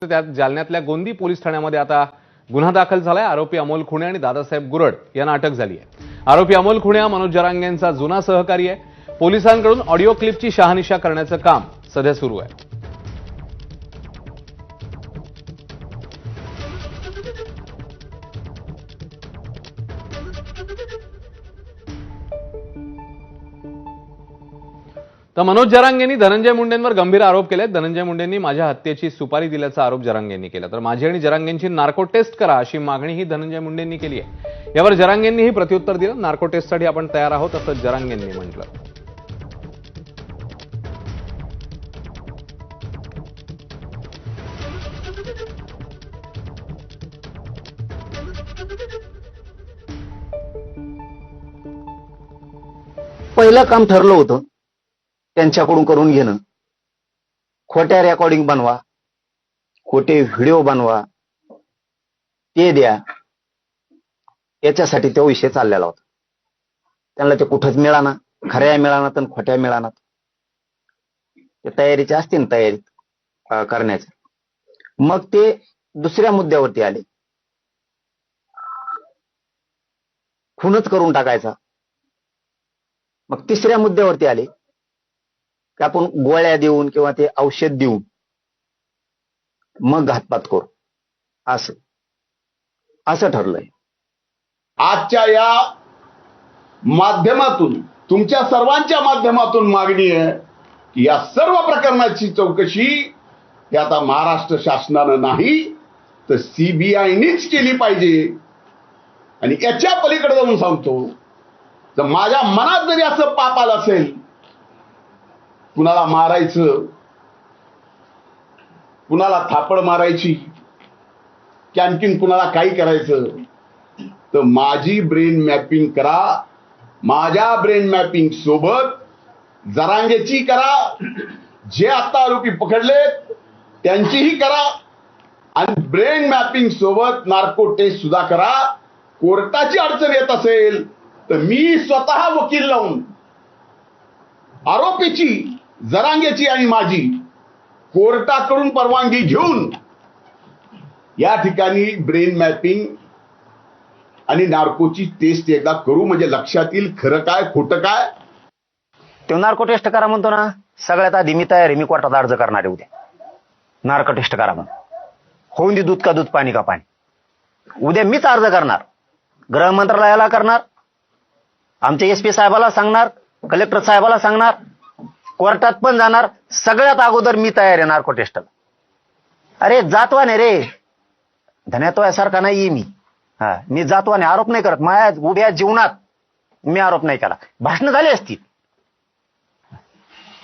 त्यात जालन्यातल्या गोंदी पोलीस ठाण्यामध्ये आता गुन्हा दाखल झालाय। आरोपी अमोल खुणे आणि दादासाहेब गुरड यांना अटक झाली आहे। आरोपी अमोल खुणे हा मनोज जरांगेंचा जुना सहकारी आहे। पोलिसांकडून ऑडिओ क्लिपची शहानिशा करण्याचं काम सध्या सुरू आहे। तर मनोज जरांगेंनी धनंजय मुंडेंवर गंभीर आरोप केले। धनंजय मुंडेंनी माझ्या हत्येची सुपारी दिल्याचा आरोप जरांगेंनी केला। तर माझी आणि जरांगेंची नार्को टेस्ट करा अशी मागणीही धनंजय मुंडेंनी केली आहे। यावर जरांगेंनीही प्रत्युत्तर दिलं। नार्को टेस्टसाठी आपण तयार आहोत असं जरांगेंनी म्हटलं। पहिलं काम ठरलं होतं त्यांच्याकडून करून घेणं। खोट्या रेकॉर्डिंग बनवा, खोटे व्हिडिओ बनवा, ते द्या, याच्यासाठी तो विषय चाललेला होता। त्यांना ते कुठंच मिळाना, खऱ्या मिळाना तर खोट्या मिळाना। ते तयारीचे असते ना, तयारी करण्याच्या। मग ते दुसऱ्या मुद्द्यावरती आले, खूनच करून टाकायचा। मग तिसऱ्या मुद्द्यावरती आले की आपण गोळ्या देऊन किंवा ते औषध देऊन मग घातपात करू, असं ठरलंय। आजच्या या माध्यमातून, तुमच्या सर्वांच्या माध्यमातून मागणी आहे की या सर्व प्रकरणाची चौकशी ही आता महाराष्ट्र शासनानं नाही तर सीबीआयनीच केली पाहिजे। आणि याच्या पलीकडे जाऊन सांगतो, तर माझ्या मनात जरी असं पाप आलं असेल, कुणाला मारायचं, कुणाला थापड मारायची, की आणखीन कुणाला काही करायचं, तर माझी ब्रेन मॅपिंग करा। माझ्या ब्रेन मॅपिंग सोबत जरांगेची करा, जे आता आरोपी पकडलेत त्यांचीही करा, आणि ब्रेन मॅपिंग सोबत नार्को टेस्ट सुद्धा करा। कोर्टाची अडचण येत असेल तर मी स्वतः वकील लावून आरोपीची, जरांगेची आणि माझी कोर्टाकडून परवानगी घेऊन या ठिकाणी ब्रेन मॅपिंग आणि नार्कोची टेस्ट एकदा करू, म्हणजे लक्षात येईल खरं काय खोटं काय। तो नार्को टेस्ट करा म्हणतो ना, सगळ्यात आधी मी तयार आहे। मी कोर्टात अर्ज करणार आहे उद्या, नार्को टेस्ट करा म्हणून। होऊन दे दूध का दूध, पाणी का पाणी। उद्या मीच अर्ज करणार, गृह मंत्रालयाला करणार, आमच्या एसपी साहेबाला सांगणार, कलेक्टर साहेबाला सांगणार, कोर्टात पण जाणार। सगळ्यात अगोदर मी तयार आहे नार्को टेस्टला। अरे जातवान आहे रे, धन्यात्वासारखा नाही मी। मी जातवान आहे, आरोप नाही करत। माझ्या उभ्या जीवनात मी आरोप नाही केला। भाषणं झाली असतील,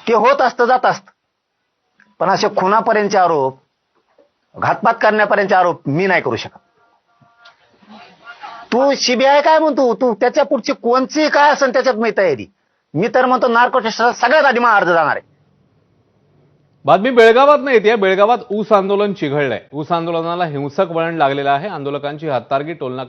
ते होत असतं, जात असत, पण असे खुनापर्यंतचे आरोप, घातपात करण्यापर्यंतचे आरोप मी नाही करू शकत। तू सीबीआय काय म्हणतो, तू त्याच्या पुढची कोणची काय असेल त्याच्यात मी तयारी। मी तर म्हणतो नार्को टेस्टला सगळ्यात आधी मला अर्ज जाणार आहे। बातमी बेळगावात नाही येते। बेळगावात ऊस आंदोलन चिघळलंय। ऊस आंदोलनाला हिंसक वळण लागलेलं आहे। आंदोलकांची हाततार्गी टोलनाका